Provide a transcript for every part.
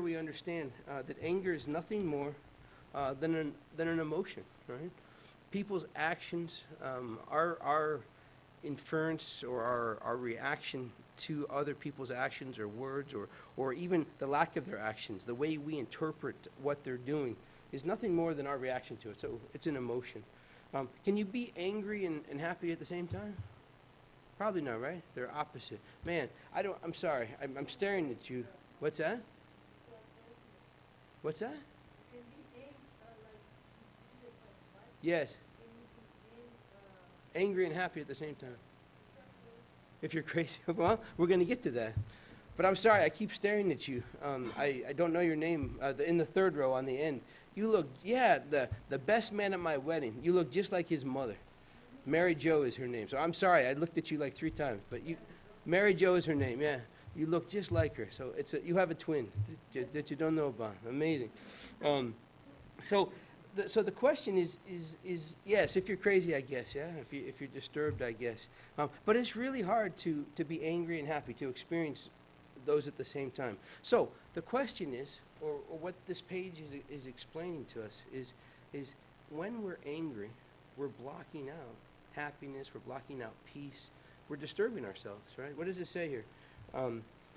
we understand that anger is nothing more than an emotion, right? People's actions, our inference or our reaction to other people's actions or words or even the lack of their actions, the way we interpret what they're doing, is nothing more than our reaction to it. So it's an emotion. Can you be angry and happy at the same time? Probably not, right? They're opposite. Man, I'm sorry. I'm staring at you. What's that? What's that? Yes. Angry and happy at the same time. If you're crazy. Well, we're going to get to that. But I'm sorry, I keep staring at you. I don't know your name. In the third row on the end. You look, the best man at my wedding. You look just like his mother. Mary Jo is her name. So I'm sorry, I looked at you like 3 times. But Mary Jo is her name, yeah. You look just like her. So you have a twin that you don't know about. Amazing. So the question is yes, if you're crazy, I guess, yeah. If you're disturbed, I guess. But it's really hard to be angry and happy, to experience those at the same time. So the question is, or what this page is explaining to us is when we're angry, we're blocking out happiness, we're blocking out peace, we're disturbing ourselves, right? What does it say here?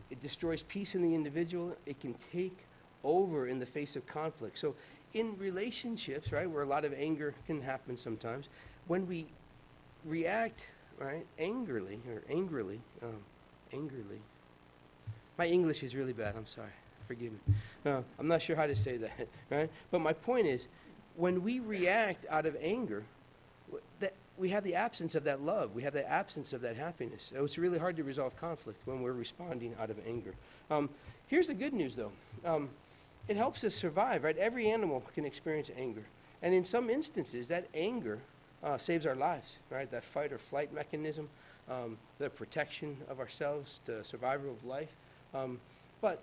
It destroys peace in the individual. It can take over in the face of conflict. So in relationships, right, where a lot of anger can happen sometimes, when we react, right, angrily, my English is really bad, I'm sorry, forgive me. I'm not sure how to say that, right? But my point is, when we react out of anger, that we have the absence of that love. We have the absence of that happiness. So it's really hard to resolve conflict when we're responding out of anger. Here's the good news, though. It helps us survive, right? Every animal can experience anger. And in some instances, that anger saves our lives, right? That fight or flight mechanism, the protection of ourselves, the survival of life. But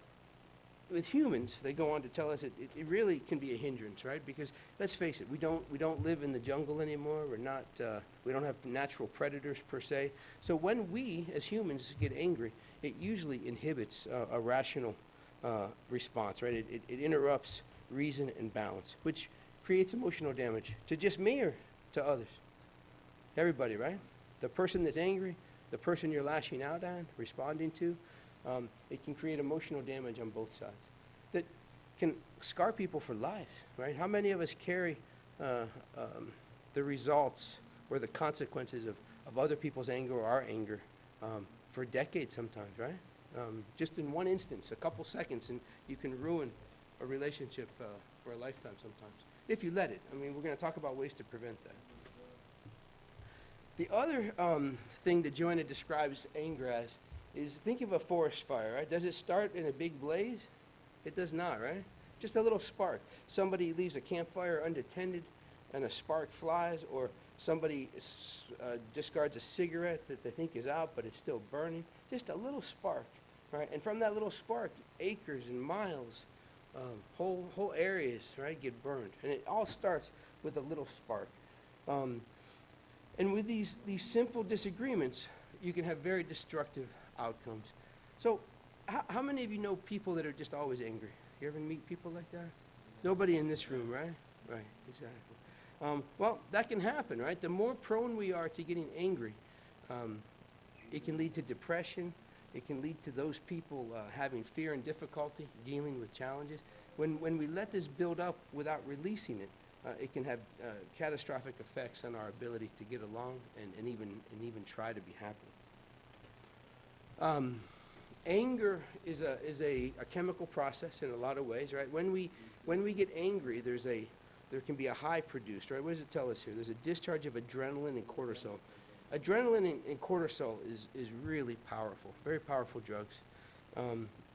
with humans, they go on to tell us it really can be a hindrance, right? Because let's face it, we don't live in the jungle anymore. We don't have natural predators per se. So when we as humans get angry, it usually inhibits a rational response, right? It interrupts reason and balance, which creates emotional damage to just me or to others. Everybody, right? The person that's angry, the person you're lashing out on, responding to. It can create emotional damage on both sides that can scar people for life, right? How many of us carry the results or the consequences of other people's anger or our anger for decades sometimes, right? Just in one instance, a couple seconds, and you can ruin a relationship for a lifetime sometimes, if you let it. I mean, we're going to talk about ways to prevent that. The other thing that Joanna describes anger as is, think of a forest fire, right? Does it start in a big blaze? It does not, right? Just a little spark. Somebody leaves a campfire unattended and a spark flies, or somebody discards a cigarette that they think is out but it's still burning. Just a little spark, right? And from that little spark, acres and miles, whole areas, right, get burned. And it all starts with a little spark. And with these simple disagreements, you can have very destructive outcomes. So how many of you know people that are just always angry? You ever meet people like that? Nobody in this room, right? Right, exactly. Well, that can happen, right? The more prone we are to getting angry, it can lead to depression. It can lead to those people having fear and difficulty dealing with challenges. When we let this build up without releasing it, it can have catastrophic effects on our ability to get along and even try to be happy. Anger is a chemical process in a lot of ways, right? When we get angry, there can be a high produced, right? What does it tell us here? There's a discharge of adrenaline and cortisol. Adrenaline and cortisol is really powerful, very powerful drugs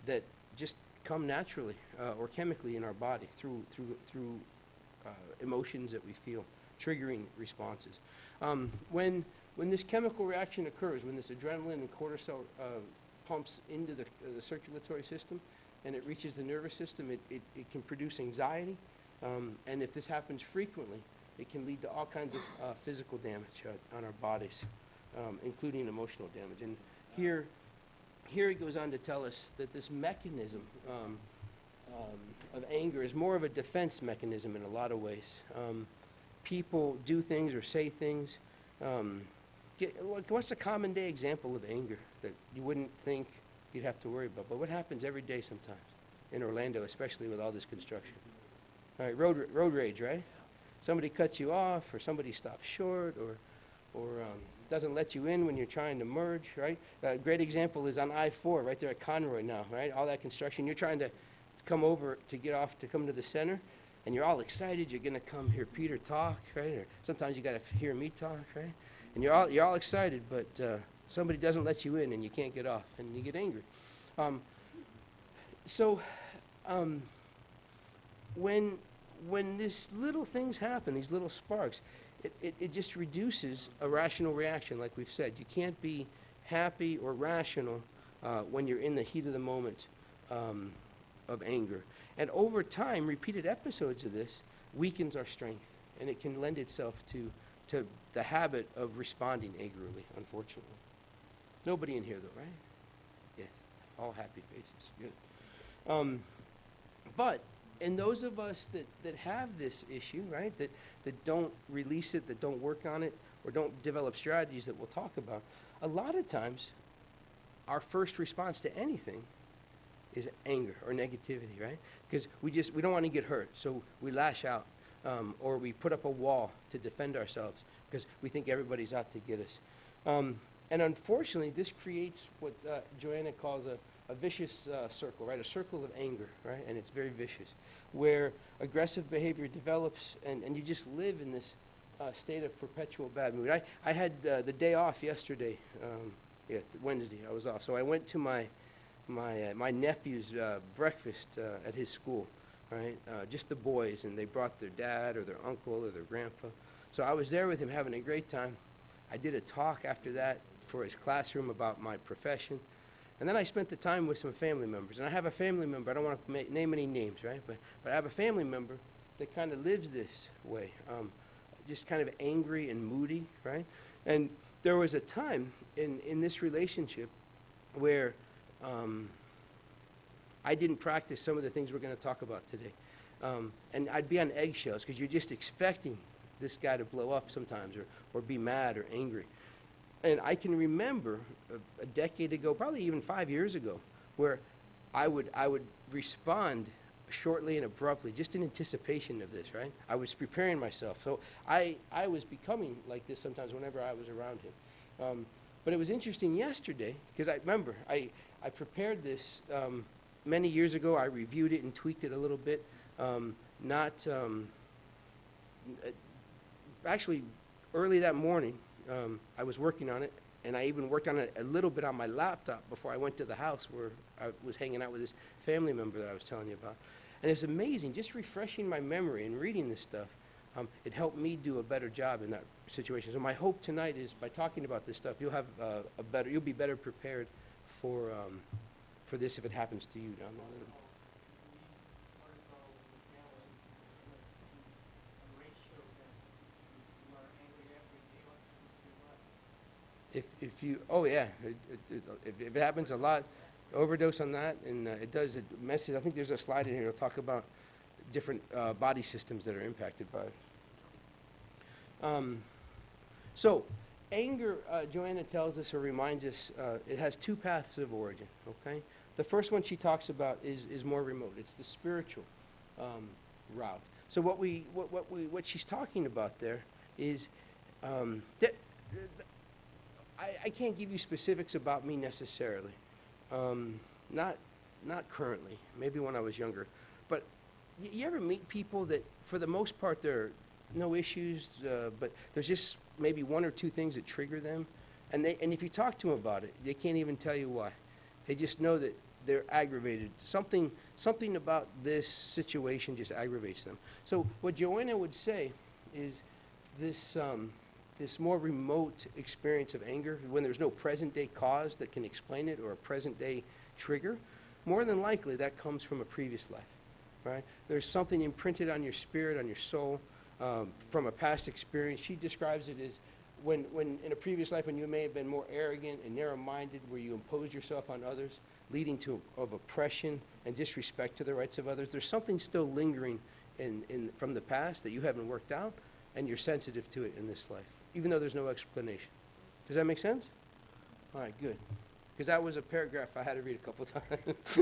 that just come naturally or chemically in our body through emotions that we feel, triggering responses. When this chemical reaction occurs, when this adrenaline and cortisol pumps into the circulatory system and it reaches the nervous system, it can produce anxiety. And if this happens frequently, it can lead to all kinds of physical damage on our bodies, including emotional damage. And here it goes on to tell us that this mechanism of anger is more of a defense mechanism in a lot of ways. People do things or say things. What's a common day example of anger that you wouldn't think you'd have to worry about? But what happens every day sometimes in Orlando, especially with all this construction? All right, road rage, right? Somebody cuts you off, or somebody stops short, or doesn't let you in when you're trying to merge, right? A great example is on I-4, right there at Conroy now, right? All that construction, you're trying to come over to get off to come to the center, and you're all excited. You're going to come hear Peter talk, right? Or sometimes you got to hear me talk, right? And you're all excited, but somebody doesn't let you in, and you can't get off, and you get angry. When these little things happen, these little sparks, it just reduces a rational reaction, like we've said. You can't be happy or rational when you're in the heat of the moment of anger. And over time, repeated episodes of this weakens our strength, and it can lend itself to the habit of responding angrily, unfortunately. Nobody in here, though, right? Yes, all happy faces. Good. But in those of us that have this issue, right, that don't release it, that don't work on it, or don't develop strategies that we'll talk about, a lot of times our first response to anything is anger or negativity, right? Because we don't want to get hurt, so we lash out, or we put up a wall to defend ourselves because we think everybody's out to get us. And unfortunately, this creates what Joanna calls a vicious circle, right? A circle of anger, right? And it's very vicious, where aggressive behavior develops, and you just live in this state of perpetual bad mood. I had the day off yesterday, Wednesday, I was off. So I went to my nephew's breakfast at his school, right? Just the boys, and they brought their dad or their uncle or their grandpa. So I was there with him having a great time. I did a talk after that for his classroom about my profession. And then I spent the time with some family members. And I have a family member, I don't want to name any names, right? But I have a family member that kind of lives this way, just kind of angry and moody, right? And there was a time in this relationship where I didn't practice some of the things we're going to talk about today. And I'd be on eggshells because you're just expecting this guy to blow up sometimes or be mad or angry. And I can remember a decade ago, probably even 5 years ago, where I would respond shortly and abruptly, just in anticipation of this, right? I was preparing myself. So I was becoming like this sometimes whenever I was around him. But it was interesting yesterday, because I remember I prepared this many years ago. I reviewed it and tweaked it a little bit. Actually, early that morning, I was working on it, and I even worked on it a little bit on my laptop before I went to the house where I was hanging out with this family member that I was telling you about. And it's amazing, just refreshing my memory and reading this stuff, it helped me do a better job in that situation. So my hope tonight is by talking about this stuff, you'll have you'll be better prepared for this if it happens to you down the road. If you, oh yeah, if it happens a lot, overdose on that, and it messes. I think there's a slide in here that'll talk about different body systems that are impacted by it. So anger, Joanna tells us or reminds us, it has two paths of origin, okay? The first one she talks about is more remote. It's the spiritual route. So what she's talking about there is I can't give you specifics about me necessarily, not currently, maybe when I was younger, but you ever meet people that for the most part there are no issues, but there's just maybe one or two things that trigger them, and if you talk to them about it, they can't even tell you why. They just know that they're aggravated. Something about this situation just aggravates them. So what Joanna would say is this more remote experience of anger, when there's no present-day cause that can explain it or a present-day trigger, more than likely that comes from a previous life, right? There's something imprinted on your spirit, on your soul, from a past experience. She describes it as when in a previous life when you may have been more arrogant and narrow-minded, where you imposed yourself on others, leading to of oppression and disrespect to the rights of others. There's something still lingering from the past that you haven't worked out, and you're sensitive to it in this life, even though there's no explanation. Does that make sense? All right, good. Because that was a paragraph I had to read a couple times.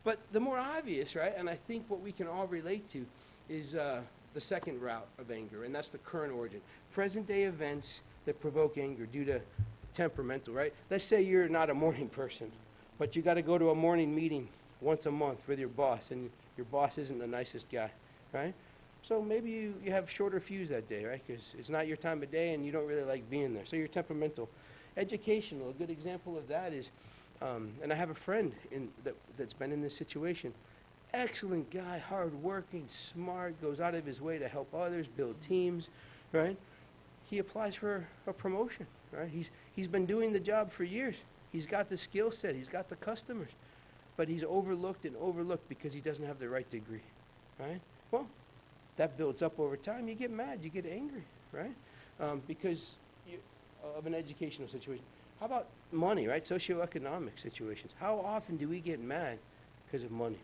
But the more obvious, right, and I think what we can all relate to is the second route of anger, and that's the current origin. Present-day events that provoke anger due to temperamental, right? Let's say you're not a morning person, but you got to go to a morning meeting once a month with your boss, and your boss isn't the nicest guy, right? So maybe you have shorter fuse that day, right? Because it's not your time of day, and you don't really like being there. So you're temperamental. Educational, a good example of that is, and I have a friend that's been in this situation. Excellent guy, hardworking, smart, goes out of his way to help others, build teams, right? He applies for a promotion, right? He's been doing the job for years. He's got the skill set, he's got the customers, but he's overlooked because he doesn't have the right degree, right? Well, that builds up over time. You get mad, you get angry, right? Because of an educational situation. How about money, right? Socioeconomic situations. How often do we get mad because of money?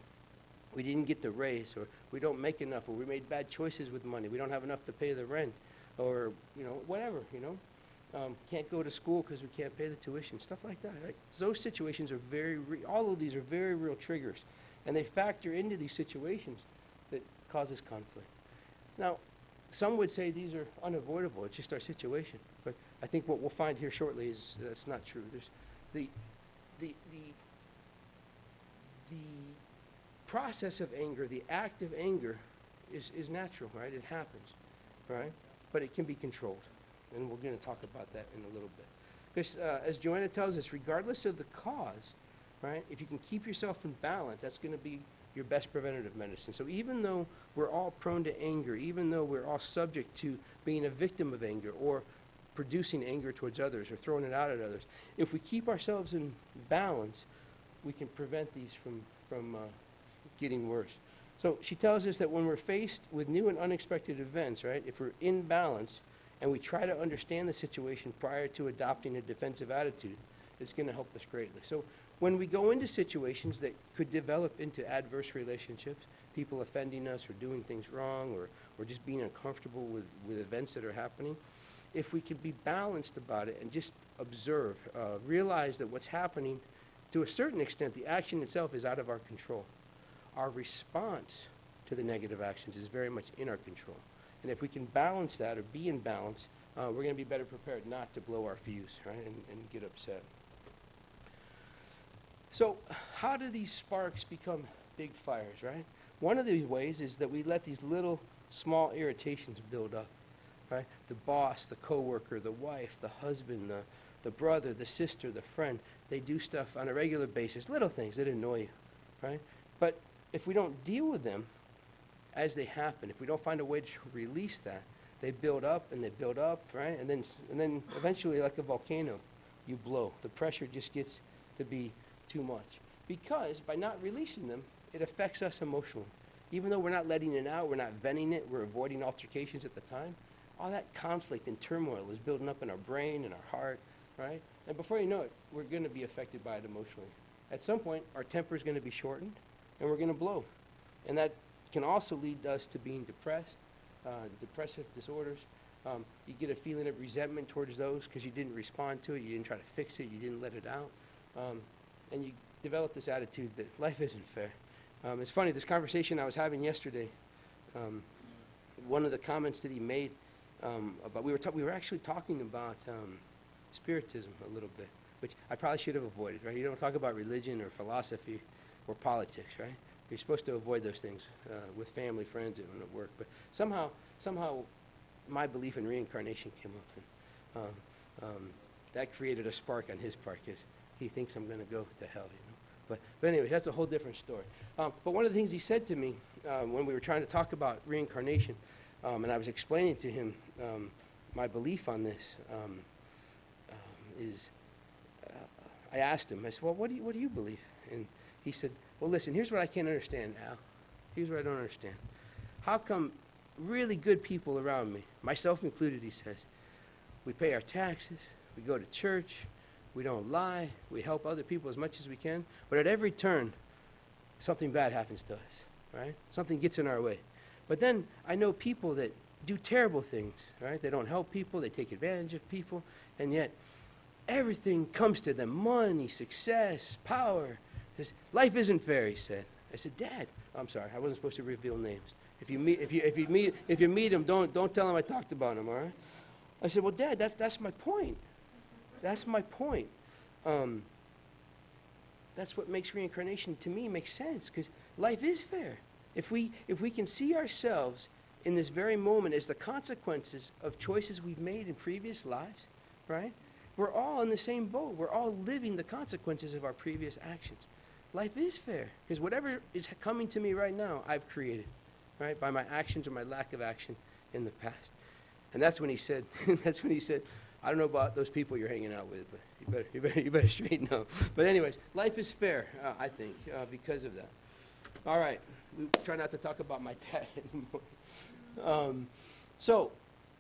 We didn't get the raise, or we don't make enough, or we made bad choices with money. We don't have enough to pay the rent, or, whatever, can't go to school because we can't pay the tuition, stuff like that, right? So those situations are all of these are very real triggers, and they factor into these situations that causes conflict. Now, some would say these are unavoidable. It's just our situation. But I think what we'll find here shortly is that's not true. There's the process of anger, the act of anger, is natural, right? It happens, right? But it can be controlled, and we're going to talk about that in a little bit. Because as Joanna tells us, regardless of the cause, right? If you can keep yourself in balance, that's going to be your best preventative medicine. So even though we're all prone to anger, even though we're all subject to being a victim of anger or producing anger towards others or throwing it out at others, if we keep ourselves in balance, we can prevent these from getting worse. So she tells us that when we're faced with new and unexpected events, right, if we're in balance and we try to understand the situation prior to adopting a defensive attitude, it's going to help us greatly. So when we go into situations that could develop into adverse relationships, people offending us or doing things wrong or just being uncomfortable with events that are happening, if we can be balanced about it and just observe, realize that what's happening, to a certain extent, the action itself is out of our control. Our response to the negative actions is very much in our control. And if we can balance that or be in balance, we're going to be better prepared not to blow our fuse, right, and get upset. So how do these sparks become big fires, right? One of the ways is that we let these little small irritations build up, right? The boss, the coworker, the wife, the husband, the brother, the sister, the friend, they do stuff on a regular basis, little things that annoy you, right? But if we don't deal with them as they happen, if we don't find a way to release that, they build up, right? And then eventually, like a volcano, you blow. The pressure just gets to be too much. Because by not releasing them, it affects us emotionally. Even though we're not letting it out, we're not venting it, we're avoiding altercations at the time, all that conflict and turmoil is building up in our brain and our heart, right? And before you know it, we're going to be affected by it emotionally. At some point, our temper is going to be shortened, and we're going to blow. And that can also lead us to being depressed, depressive disorders. You get a feeling of resentment towards those because you didn't respond to it, you didn't try to fix it, you didn't let it out. And you develop this attitude that life isn't fair. It's funny, this conversation I was having yesterday, one of the comments that he made about, we were actually talking about spiritism a little bit, which I probably should have avoided, right? You don't talk about religion or philosophy or politics, right? You're supposed to avoid those things with family, friends, and at work. But somehow my belief in reincarnation came up, and that created a spark on his part because he thinks I'm going to go to hell, But anyway, that's a whole different story. But one of the things he said to me when we were trying to talk about reincarnation, and I was explaining to him my belief on this, is I asked him, I said, well, what do you believe? And he said, well, listen, here's what I can't understand, Al. Here's what I don't understand. How come really good people around me, myself included, he says. We pay our taxes, we go to church, we don't lie, we help other people as much as we can, but at every turn, something bad happens to us, right? Something gets in our way. But then I know people that do terrible things, right? They don't help people, they take advantage of people, and yet everything comes to them: money, success, power. Life isn't fair, he said. I said, Dad, I'm sorry, I wasn't supposed to reveal names. If you meet him, don't tell him I talked about him, all right? I said, well, Dad, that's my point. That's my point. That's what makes reincarnation, to me, make sense, because life is fair. If we can see ourselves in this very moment as the consequences of choices we've made in previous lives, right? We're all in the same boat. We're all living the consequences of our previous actions. Life is fair, because whatever is coming to me right now, I've created, right, by my actions or my lack of action in the past. And that's when he said, I don't know about those people you're hanging out with, but you better straighten up. But anyways, life is fair, I think, because of that. All right, we try not to talk about my dad anymore. So,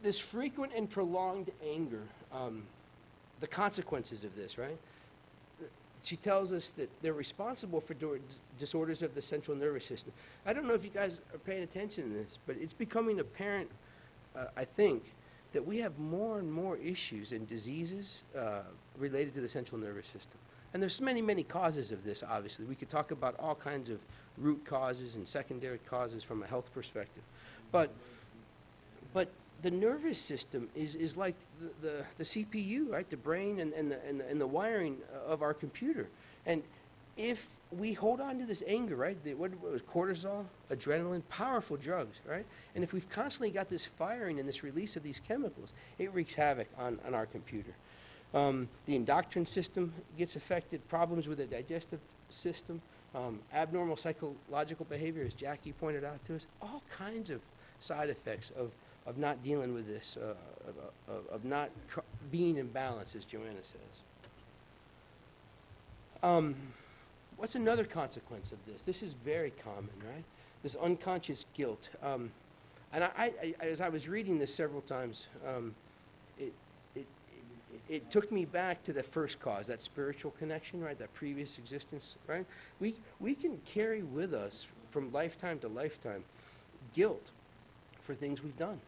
this frequent and prolonged anger, the consequences of this, right? She tells us that they're responsible for disorders of the central nervous system. I don't know if you guys are paying attention to this, but it's becoming apparent, I think, that we have more and more issues and diseases related to the central nervous system. And there's many, many causes of this, obviously. We could talk about all kinds of root causes and secondary causes from a health perspective. But the nervous system is like the CPU, right? The brain and the wiring of our computer. And if we hold on to this anger, right? What was cortisol, adrenaline, powerful drugs, right? And if we've constantly got this firing and this release of these chemicals, it wreaks havoc on our computer. The endocrine system gets affected, problems with the digestive system, abnormal psychological behavior, as Jackie pointed out to us, all kinds of side effects of not dealing with this, of not being in balance, as Joanna says. What's another consequence of this? This is very common, right? This unconscious guilt. And I, as I was reading this several times, it took me back to the first cause, that spiritual connection, right? That previous existence, right? We can carry with us from lifetime to lifetime guilt for things we've done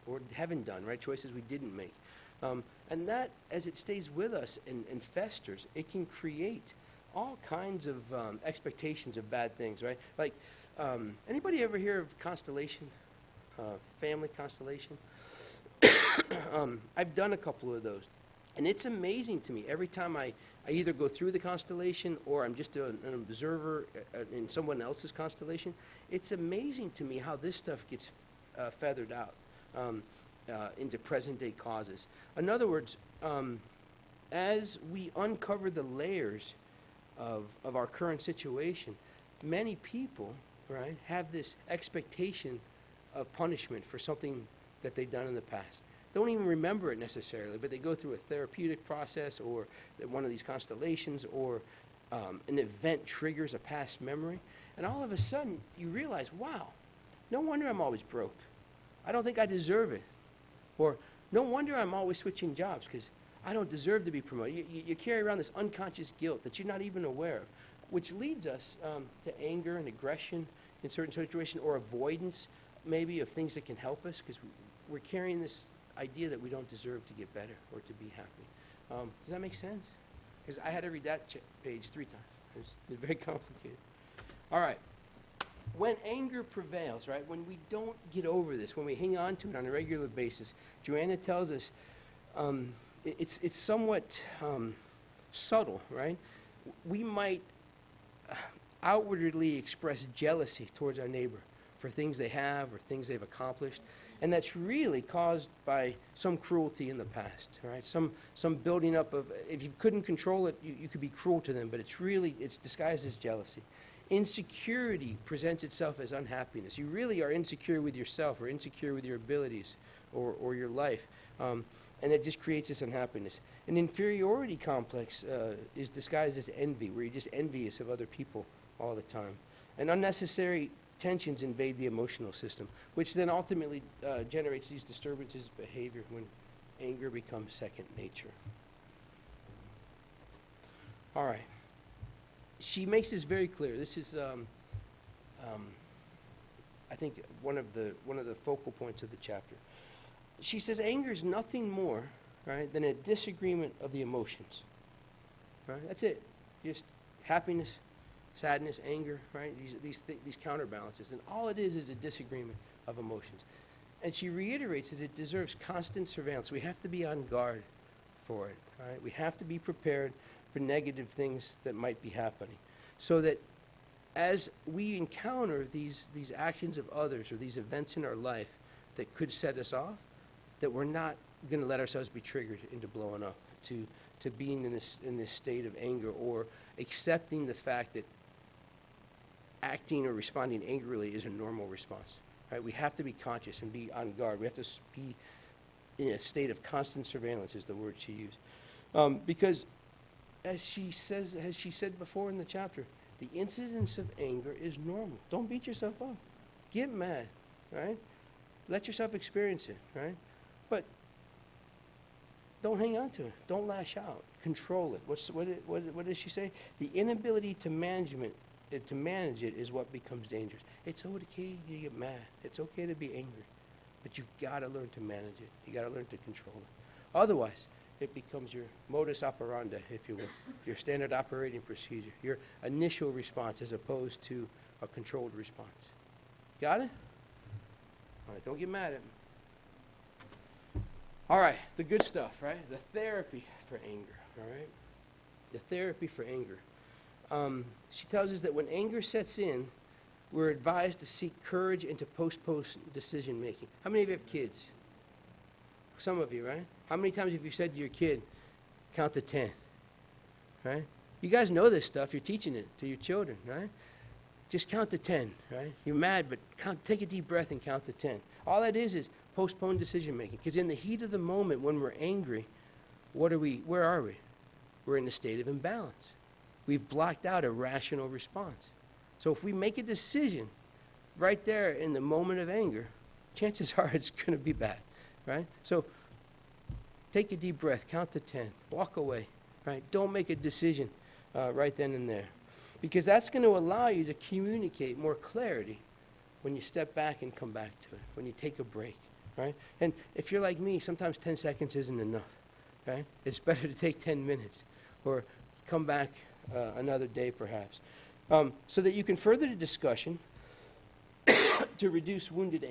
or haven't done, right? Choices we didn't make. And that, as it stays with us and festers, it can create all kinds of expectations of bad things, right? Like, anybody ever hear of constellation, family constellation? I've done a couple of those. And it's amazing to me every time I either go through the constellation or I'm just an observer in someone else's constellation. It's amazing to me how this stuff gets feathered out into present-day causes. In other words, as we uncover the layers of our current situation, many people, right, have this expectation of punishment for something that they've done in the past. Don't even remember it necessarily, but they go through a therapeutic process or one of these constellations or an event triggers a past memory, and all of a sudden you realize, wow, no wonder I'm always broke. I don't think I deserve it. Or no wonder I'm always switching jobs because I don't deserve to be promoted. You carry around this unconscious guilt that you're not even aware of, which leads us to anger and aggression in certain situations or avoidance maybe of things that can help us because we're carrying this idea that we don't deserve to get better or to be happy. Does that make sense? Because I had to read that page 3 times. It's very complicated. All right. When anger prevails, right, when we don't get over this, when we hang on to it on a regular basis, Joanna tells us it's somewhat subtle, right? We might outwardly express jealousy towards our neighbor for things they have or things they've accomplished, and that's really caused by some cruelty in the past, right? Some building up of, if you couldn't control it, you could be cruel to them, but it's disguised as jealousy. Insecurity presents itself as unhappiness. You really are insecure with yourself or insecure with your abilities or your life, and it just creates this unhappiness. An inferiority complex is disguised as envy, where you're just envious of other people all the time. An unnecessary tensions invade the emotional system, which then ultimately generates these disturbances of behavior when anger becomes second nature. All right. She makes this very clear. This is, I think, one of the focal points of the chapter. She says anger is nothing more, right, than a disagreement of the emotions. Right? That's it. Just happiness, sadness, anger, right? These counterbalances. And all it is a disagreement of emotions. And she reiterates that it deserves constant surveillance. We have to be on guard for it. Right? We have to be prepared for negative things that might be happening. So that as we encounter these actions of others or these events in our life that could set us off, that we're not going to let ourselves be triggered into blowing up, to being in this state of anger, or accepting the fact that acting or responding angrily is a normal response. Right? We have to be conscious and be on guard. We have to be in a state of constant surveillance, is the word she used. Because as she said before in the chapter, the incidence of anger is normal. Don't beat yourself up. Get mad, right? Let yourself experience it, right? But don't hang on to it. Don't lash out. Control it. What does she say? The inability to manage it is what becomes dangerous. It's okay to get mad. It's okay to be angry. But you've got to learn to manage it. You've got to learn to control it. Otherwise, it becomes your modus operandi, if you will, your standard operating procedure, your initial response as opposed to a controlled response. Got it? All right, don't get mad at me. All right, the good stuff, right? The therapy for anger, all right? The therapy for anger. She tells us that when anger sets in, we're advised to seek courage and to postpone decision making. How many of you have kids? Some of you, right? How many times have you said to your kid, count to 10? Right? You guys know this stuff. You're teaching it to your children, right? Just count to 10, right? You're mad, but take a deep breath and count to 10. All that is postpone decision making. Because in the heat of the moment, when we're angry, where are we? We're in a state of imbalance. We've blocked out a rational response. So if we make a decision right there in the moment of anger, chances are it's going to be bad, right? So take a deep breath, count to 10, walk away, right? Don't make a decision right then and there. Because that's going to allow you to communicate more clarity when you step back and come back to it, when you take a break, right? And if you're like me, sometimes 10 seconds isn't enough, right? It's better to take 10 minutes or come back another day perhaps. So that you can further the discussion to reduce wounded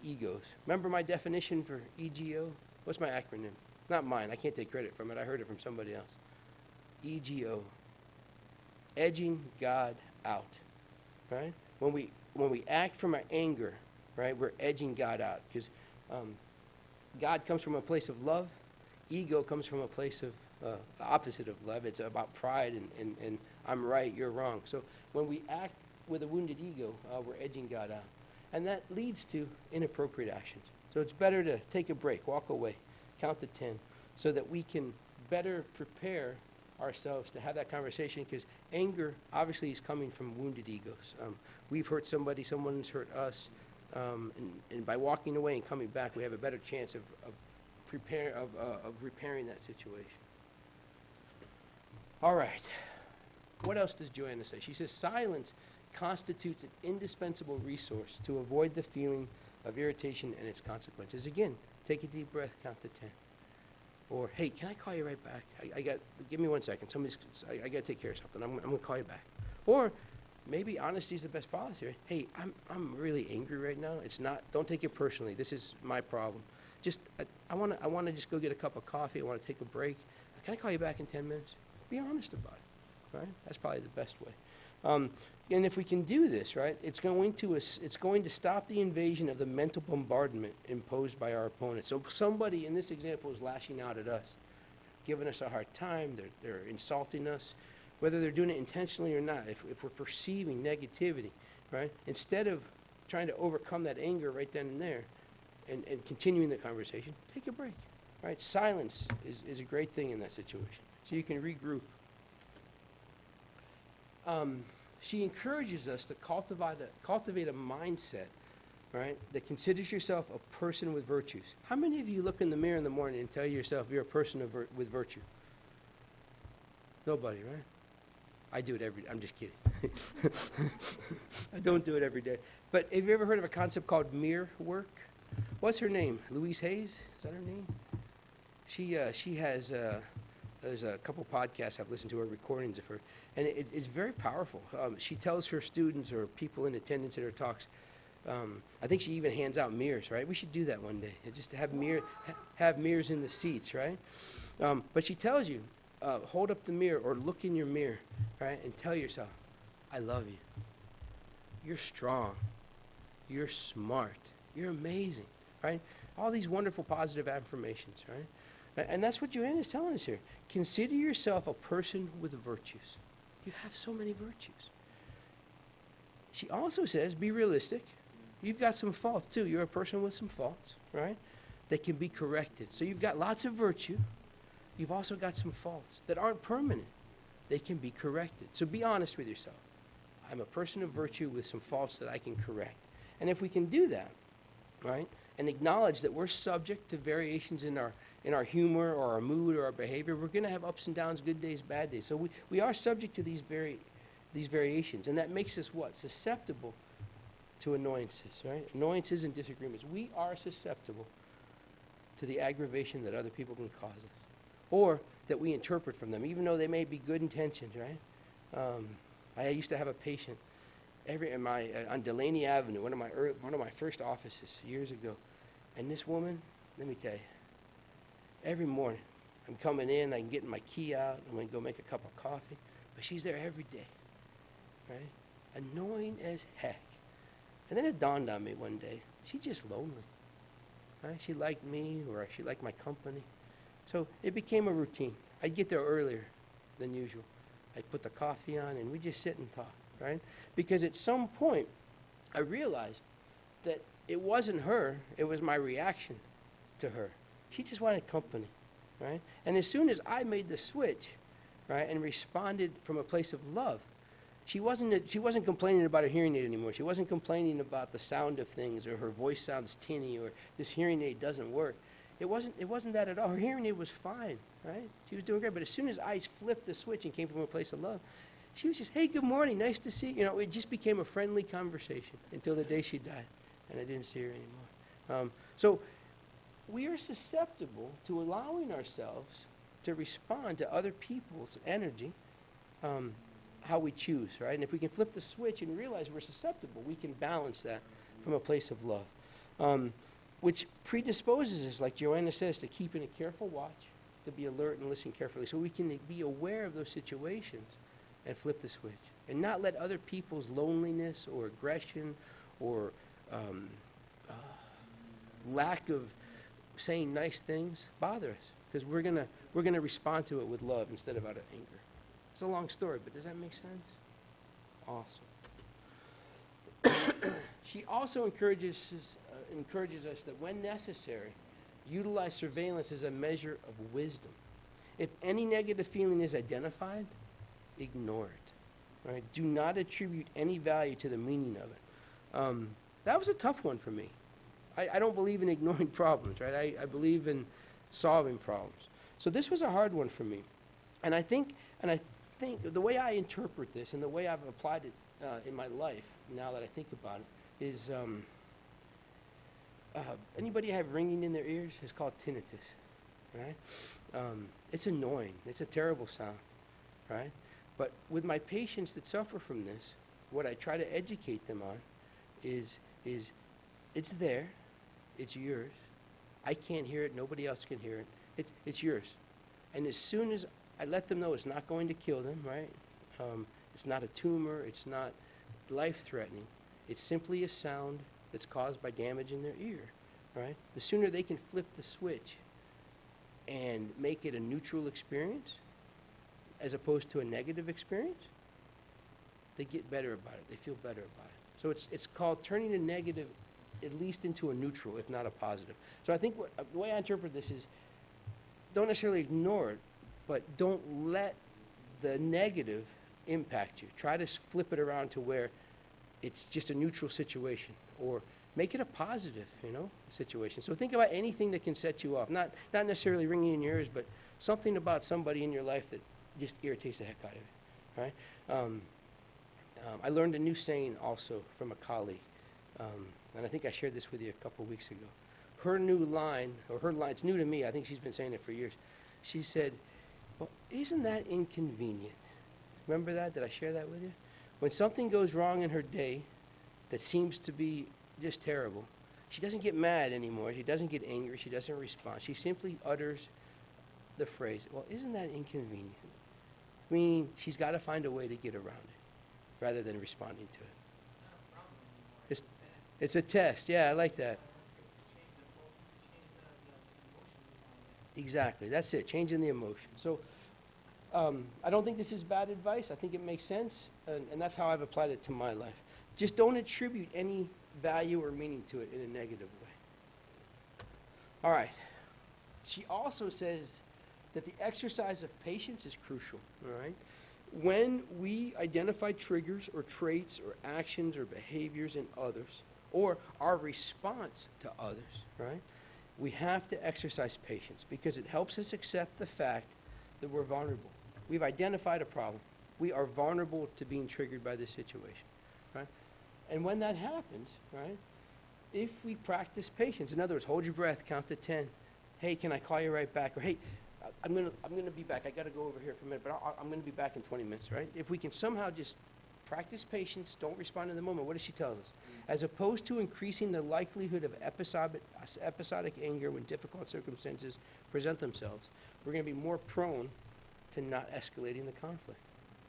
egos. Remember my definition for EGO? What's my acronym? Not mine. I can't take credit from it. I heard it from somebody else. EGO. Edging God out. Right? When we act from our anger, right, we're edging God out. Because God comes from a place of love. Ego comes from a place of the opposite of love. It's about pride and I'm right, you're wrong. So when we act with a wounded ego, we're edging God out. And that leads to inappropriate actions. So it's better to take a break, walk away, count to 10, so that we can better prepare ourselves to have that conversation, because anger obviously is coming from wounded egos. We've hurt somebody, someone's hurt us, and by walking away and coming back, we have a better chance of repairing that situation. All right. What else does Joanna say? She says silence constitutes an indispensable resource to avoid the feeling of irritation and its consequences. Again, take a deep breath, count to 10. Or, hey, can I call you right back? Give me 1 second. I got to take care of something. I'm going to call you back. Or maybe honesty is the best policy. Right? Hey, I'm really angry right now. It's not, don't take it personally. This is my problem. Just, I want to just go get a cup of coffee. I want to take a break. Can I call you back in 10 minutes? Be honest about it, right? That's probably the best way. And if we can do this, right, it's going to stop the invasion of the mental bombardment imposed by our opponent. So somebody in this example is lashing out at us, giving us a hard time. They're insulting us, whether they're doing it intentionally or not. If we're perceiving negativity, right, instead of trying to overcome that anger right then and there, and continuing the conversation, take a break, right? Silence is a great thing in that situation, so you can regroup. she encourages us to cultivate a mindset, right, that considers yourself a person with virtues. How many of you look in the mirror in the morning and tell yourself you're a person with virtue? Nobody, right? I do it every day. I'm just kidding. I don't do it every day. But have you ever heard of a concept called mirror work? What's her name? Louise Hayes? Is that her name? She has, there's a couple podcasts I've listened to, her recordings of her, and it's very powerful. She tells her students or people in attendance at her talks, I think she even hands out mirrors, right? We should do that one day, just to have mirrors in the seats, right? But she tells you, hold up the mirror or look in your mirror, right, and tell yourself, I love you. You're strong. You're smart. You're amazing, right? All these wonderful positive affirmations, right? And that's what Joanna is telling us here. Consider yourself a person with virtues. You have so many virtues. She also says, be realistic. You've got some faults, too. You're a person with some faults, right, that can be corrected. So you've got lots of virtue. You've also got some faults that aren't permanent. They can be corrected. So be honest with yourself. I'm a person of virtue with some faults that I can correct. And if we can do that, right, and acknowledge that we're subject to variations in our humor or our mood or our behavior, we're going to have ups and downs, good days, bad days. So we are subject to these variations. And that makes us what? Susceptible to annoyances, right? Annoyances and disagreements. We are susceptible to the aggravation that other people can cause us, or that we interpret from them, even though they may be good intentions, right? I used to have a patient on Delaney Avenue, one of my first offices years ago, and this woman, let me tell you, every morning I'm coming in, I'm getting my key out, I'm going to go make a cup of coffee, but she's there every day, right? Annoying as heck. And then it dawned on me one day, she's just lonely, right? She liked me, or she liked my company. So it became a routine. I'd get there earlier than usual. I'd put the coffee on, and we'd just sit and talk, right? Because at some point, I realized that it wasn't her, it was my reaction to her. She just wanted company, right? And as soon as I made the switch, right, and responded from a place of love, she wasn't complaining about her hearing aid anymore. She wasn't complaining about the sound of things, or her voice sounds tinny, or this hearing aid doesn't work. It wasn't that at all. Her hearing aid was fine, right? She was doing great. But as soon as I flipped the switch and came from a place of love, she was just, hey, good morning, nice to see you. You know, it just became a friendly conversation until the day she died, and I didn't see her anymore. So we are susceptible to allowing ourselves to respond to other people's energy how we choose, right? And if we can flip the switch and realize we're susceptible, we can balance that from a place of love, which predisposes us, like Joanna says, to keeping a careful watch, to be alert and listen carefully, so we can be aware of those situations and flip the switch, and not let other people's loneliness or aggression or lack of saying nice things bother us, because we're gonna respond to it with love instead of out of anger. It's a long story, but does that make sense? Awesome. She also encourages us that when necessary, utilize surveillance as a measure of wisdom. If any negative feeling is identified, ignore it. Right? Do not attribute any value to the meaning of it. That was a tough one for me. I don't believe in ignoring problems, right? I believe in solving problems. So this was a hard one for me. And I think the way I interpret this and the way I've applied it in my life, now that I think about it, is anybody have ringing in their ears? It's called tinnitus, right? It's annoying. It's a terrible sound, right? But with my patients that suffer from this, what I try to educate them on is it's there, it's yours. I can't hear it. Nobody else can hear it. It's yours. And as soon as I let them know it's not going to kill them, right? It's not a tumor. It's not life-threatening. It's simply a sound that's caused by damage in their ear, right? The sooner they can flip the switch and make it a neutral experience as opposed to a negative experience, they get better about it. They feel better about it. So it's called turning a negative at least into a neutral, if not a positive. So I think the way I interpret this is, don't necessarily ignore it, but don't let the negative impact you. Try to flip it around to where it's just a neutral situation, or make it a positive, situation. So think about anything that can set you off. Not necessarily ringing in your ears, but something about somebody in your life that just irritates the heck out of you, right? I learned a new saying also from a colleague, and I think I shared this with you a couple weeks ago. Her line, it's new to me, I think she's been saying it for years. She said, well, isn't that inconvenient? Remember that? Did I share that with you? When something goes wrong in her day that seems to be just terrible, she doesn't get mad anymore. She doesn't get angry. She doesn't respond. She simply utters the phrase, well, isn't that inconvenient? Meaning she's got to find a way to get around it rather than responding to it. It's a test. Yeah, I like that. Exactly. That's it. Changing the emotion. So I don't think this is bad advice. I think it makes sense, and that's how I've applied it to my life. Just don't attribute any value or meaning to it in a negative way. All right. She also says that the exercise of patience is crucial. All right. When we identify triggers or traits or actions or behaviors in others, or our response to others, right, we have to exercise patience because it helps us accept the fact that we're vulnerable. We've identified a problem. We are vulnerable to being triggered by this situation, right? And when that happens, right, if we practice patience, in other words, hold your breath, count to 10. Hey, can I call you right back? Or hey, I'm gonna be back. I got to go over here for a minute, but I'm going to be back in 20 minutes, right? If we can somehow just practice patience, don't respond in the moment. What does she tell us? As opposed to increasing the likelihood of episodic anger when difficult circumstances present themselves, we're going to be more prone to not escalating the conflict,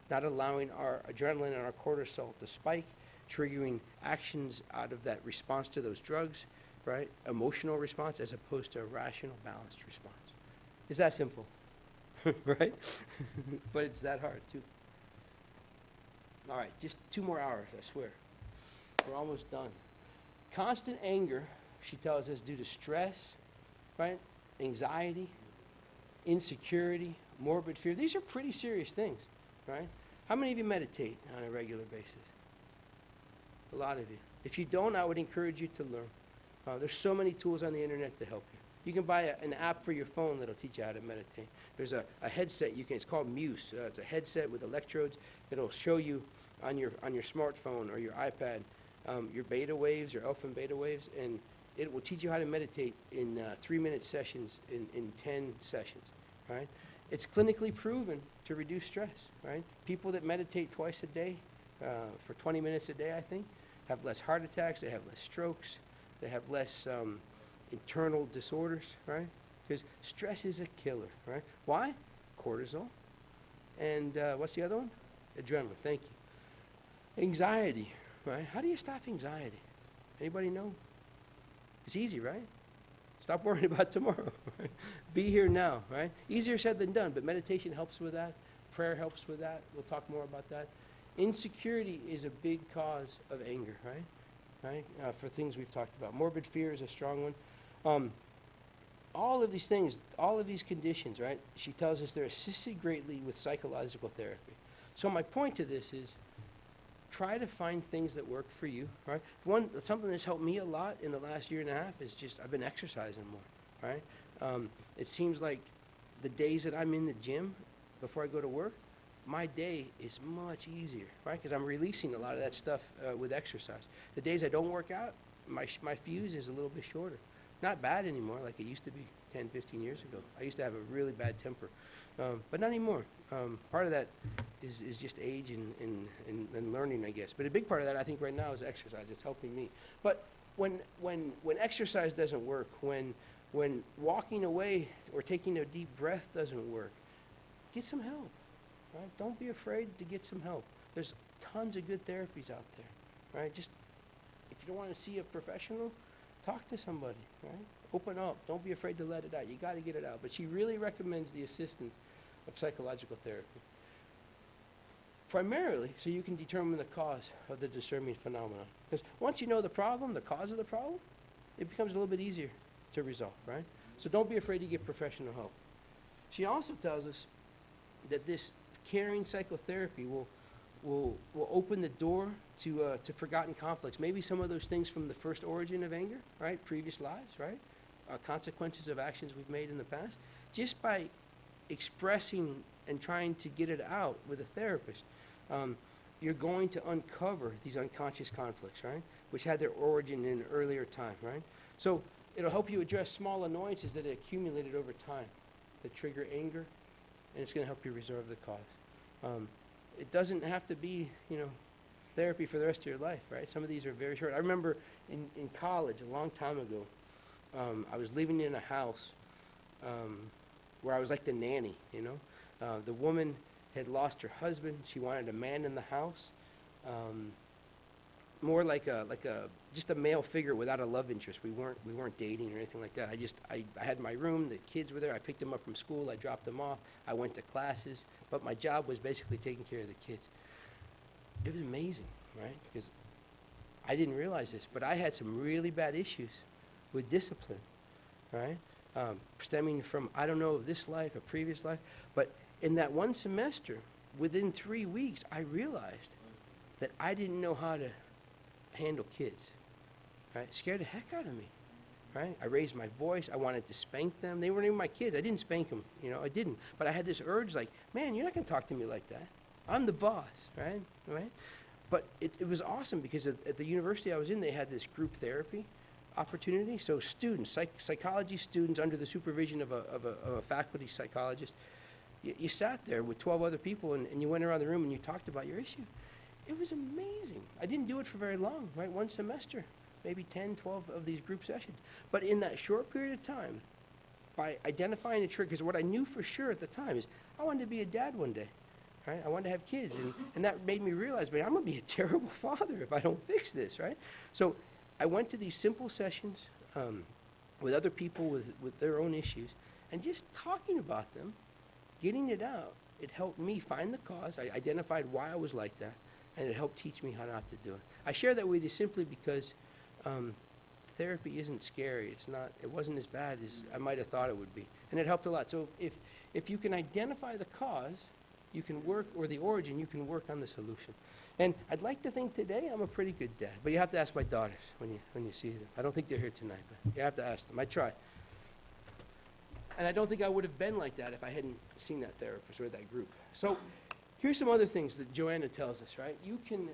not allowing our adrenaline and our cortisol to spike, triggering actions out of that response to those drugs, right? Emotional response as opposed to a rational, balanced response. It's that simple, right? But it's that hard, too. All right, just 2 more hours, I swear. We're almost done. Constant anger, she tells us, due to stress, right? Anxiety, insecurity, morbid fear. These are pretty serious things, right? How many of you meditate on a regular basis? A lot of you. If you don't, I would encourage you to learn. There's so many tools on the internet to help you. You can buy an app for your phone that'll teach you how to meditate. There's a headset it's called Muse. It's a headset with electrodes. It'll show you on your smartphone or your iPad your beta waves, your alpha and beta waves, and it will teach you how to meditate in 3-minute sessions in 10 sessions, right? It's clinically proven to reduce stress, right? People that meditate twice a day for 20 minutes a day, I think, have less heart attacks, they have less strokes, they have less internal disorders, right? Because stress is a killer, right? Why? Cortisol. And what's the other one? Adrenaline. Thank you. Anxiety, right? How do you stop anxiety? Anybody know? It's easy, right? Stop worrying about tomorrow. Right? Be here now, right? Easier said than done, but meditation helps with that. Prayer helps with that. We'll talk more about that. Insecurity is a big cause of anger, right? For things we've talked about. Morbid fear is a strong one. All of these things, all of these conditions, right? She tells us they're assisted greatly with psychological therapy. So my point to this is try to find things that work for you, right? Something that's helped me a lot in the last year and a half is just I've been exercising more, right? It seems like the days that I'm in the gym before I go to work, my day is much easier, right? Because I'm releasing a lot of that stuff with exercise. The days I don't work out, my fuse is a little bit shorter. Not bad anymore like it used to be 10, 15 years ago. I used to have a really bad temper, but not anymore. Part of that is just age and learning, I guess. But a big part of that, I think, right now is exercise. It's helping me. But when exercise doesn't work, when walking away or taking a deep breath doesn't work, get some help. Right? Don't be afraid to get some help. There's tons of good therapies out there, right? Just if you don't want to see a professional, talk to somebody, right? Open up. Don't be afraid to let it out. You got to get it out. But she really recommends the assistance of psychological therapy, primarily so you can determine the cause of the discerning phenomenon. Because once you know the problem, the cause of the problem, it becomes a little bit easier to resolve, right? So don't be afraid to get professional help. She also tells us that this caring psychotherapy will will open the door to forgotten conflicts. Maybe some of those things from the first origin of anger, right? Previous lives, right? Consequences of actions we've made in the past. Just by expressing and trying to get it out with a therapist, you're going to uncover these unconscious conflicts, right? Which had their origin in an earlier time, right? So it'll help you address small annoyances that accumulated over time that trigger anger, and it's going to help you resolve the cause. It doesn't have to be, therapy for the rest of your life, right? Some of these are very short. I remember in college, a long time ago, I was living in a house where I was like the nanny, The woman had lost her husband. She wanted a man in the house, more like just a male figure without a love interest. We weren't dating or anything like that. I had my room. The kids were there. I picked them up from school. I dropped them off. I went to classes, but my job was basically taking care of the kids. It was amazing, right? Because I didn't realize this, but I had some really bad issues with discipline, right? Stemming from, I don't know, of this life, a previous life, but in that one semester, within 3 weeks, I realized that I didn't know how to handle kids, right? It scared the heck out of me, right? I raised my voice. I wanted to spank them. They weren't even my kids. I didn't spank them, I didn't. But I had this urge like, man, you're not going to talk to me like that. I'm the boss, right? But it was awesome because at the university I was in, they had this group therapy opportunity. So students, psychology students under the supervision of a faculty psychologist, you sat there with 12 other people and you went around the room and you talked about your issue. It was amazing. I didn't do it for very long, right? One semester, maybe 10, 12 of these group sessions. But in that short period of time, by identifying the trigger, because what I knew for sure at the time is I wanted to be a dad one day, right? I wanted to have kids. And that made me realize, man, I'm going to be a terrible father if I don't fix this, right? So I went to these simple sessions with other people with their own issues, and just talking about them, getting it out, it helped me find the cause. I identified why I was like that, and it helped teach me how not to do it. I share that with you simply because therapy isn't scary. It wasn't as bad as I might have thought it would be, and it helped a lot. So if you can identify the cause, you can work, or the origin, you can work on the solution. And I'd like to think today I'm a pretty good dad, but you have to ask my daughters when you see them. I don't think they're here tonight, but you have to ask them. I try. And I don't think I would have been like that if I hadn't seen that therapist or that group. So here's some other things that Joanna tells us, right? You can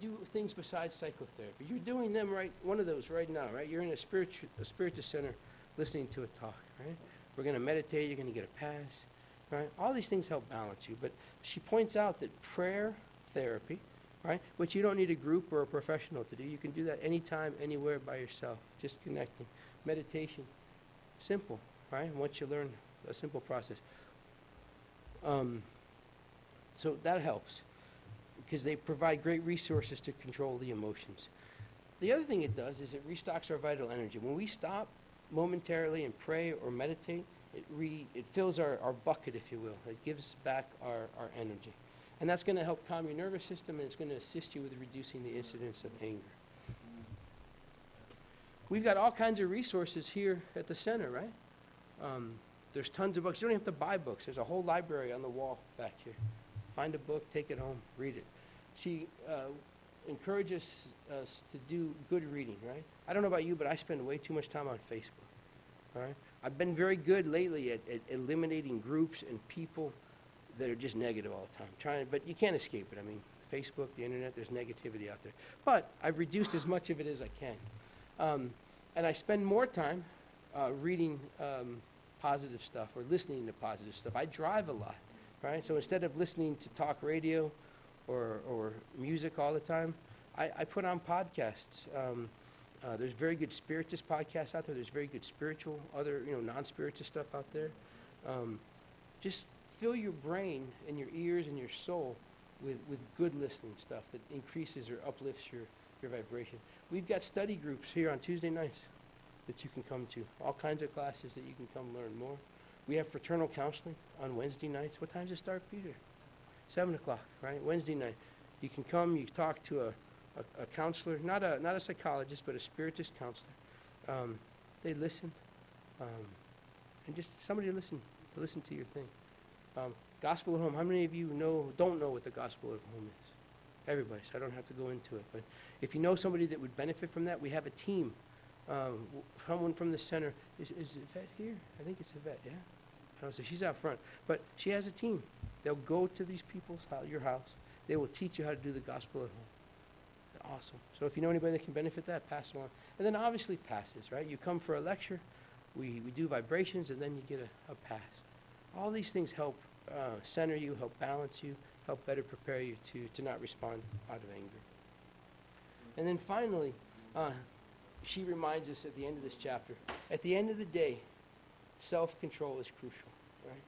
do things besides psychotherapy. You're doing them one of those right now, right? You're in a spiritus center listening to a talk, right? We're going to meditate. You're going to get a pass, right? All these things help balance you. But she points out that prayer therapy, right, which you don't need a group or a professional to do. You can do that anytime, anywhere by yourself, just connecting. Meditation, simple. Right? Once you learn a simple process. So that helps because they provide great resources to control the emotions. The other thing it does is it restocks our vital energy. When we stop momentarily and pray or meditate, it fills our bucket, if you will. It gives back our energy. And that's going to help calm your nervous system, and it's going to assist you with reducing the incidence of anger. We've got all kinds of resources here at the center, right? There's tons of books. You don't have to buy books. There's a whole library on the wall back here. Find a book, take it home, read it. She encourages us to do good reading, right? I don't know about you, but I spend way too much time on Facebook, right? I've been very good lately at eliminating groups and people that are just negative all the time. But you can't escape it. I mean, Facebook, the internet, there's negativity out there. But I've reduced as much of it as I can. And I spend more time reading positive stuff or listening to positive stuff. I drive a lot, right? So instead of listening to talk radio or music all the time, I put on podcasts. There's very good spiritist podcasts out there. There's very good spiritual, other, non-spiritual stuff out there. Just fill your brain and your ears and your soul with good listening stuff that increases or uplifts your vibration. We've got study groups here on Tuesday nights that you can come to, all kinds of classes that you can come learn more. We have fraternal counseling on Wednesday nights. What time does it start, Peter? 7 o'clock, right? Wednesday night. You can come, you talk to a counselor, not a psychologist, but a spiritist counselor. They listen, and just somebody to listen to your thing. Gospel at Home. How many of you don't know what the Gospel at Home is? Everybody, so I don't have to go into it. But if you know somebody that would benefit from that, we have a team. Someone from the center, is Yvette here? I think it's Yvette, yeah? I don't say, she's out front. But she has a team. They'll go to these people's house, your house. They will teach you how to do the gospel at home. Awesome. So if you know anybody that can benefit that, pass it on. And then obviously passes, right? You come for a lecture, we do vibrations, and then you get a pass. All these things help center you, help balance you, help better prepare you to not respond out of anger. And then finally, she reminds us at the end of this chapter, at the end of the day, self-control is crucial, right?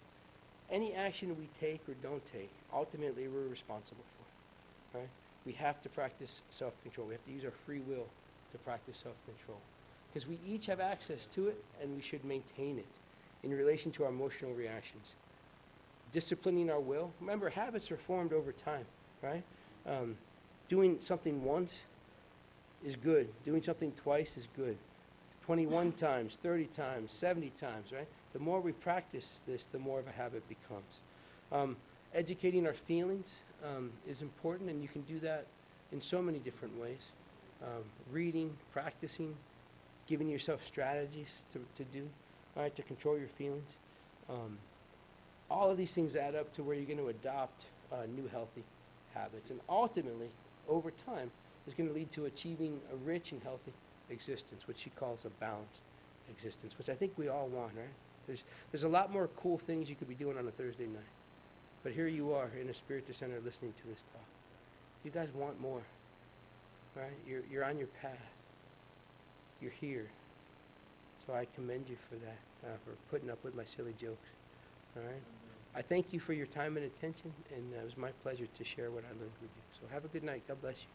Any action we take or don't take, ultimately we're responsible for, right? We have to practice self-control. We have to use our free will to practice self-control. Because we each have access to it, and we should maintain it in relation to our emotional reactions. Disciplining our will. Remember, habits are formed over time, right? Doing something once is good. Doing something twice is good. 21 times, 30 times, 70 times, right? The more we practice this, the more of a habit becomes. Educating our feelings is important, and you can do that in so many different ways. Reading, practicing, giving yourself strategies to do, all right, to control your feelings. All of these things add up to where you're going to adopt new healthy habits. And ultimately, over time, is going to lead to achieving a rich and healthy existence, which she calls a balanced existence, which I think we all want, right? There's a lot more cool things you could be doing on a Thursday night. But here you are in a Spirit to Center listening to this talk. You guys want more, right? You're on your path. You're here. So I commend you for that, for putting up with my silly jokes. All right? I thank you for your time and attention, and it was my pleasure to share what I learned with you. So have a good night. God bless you.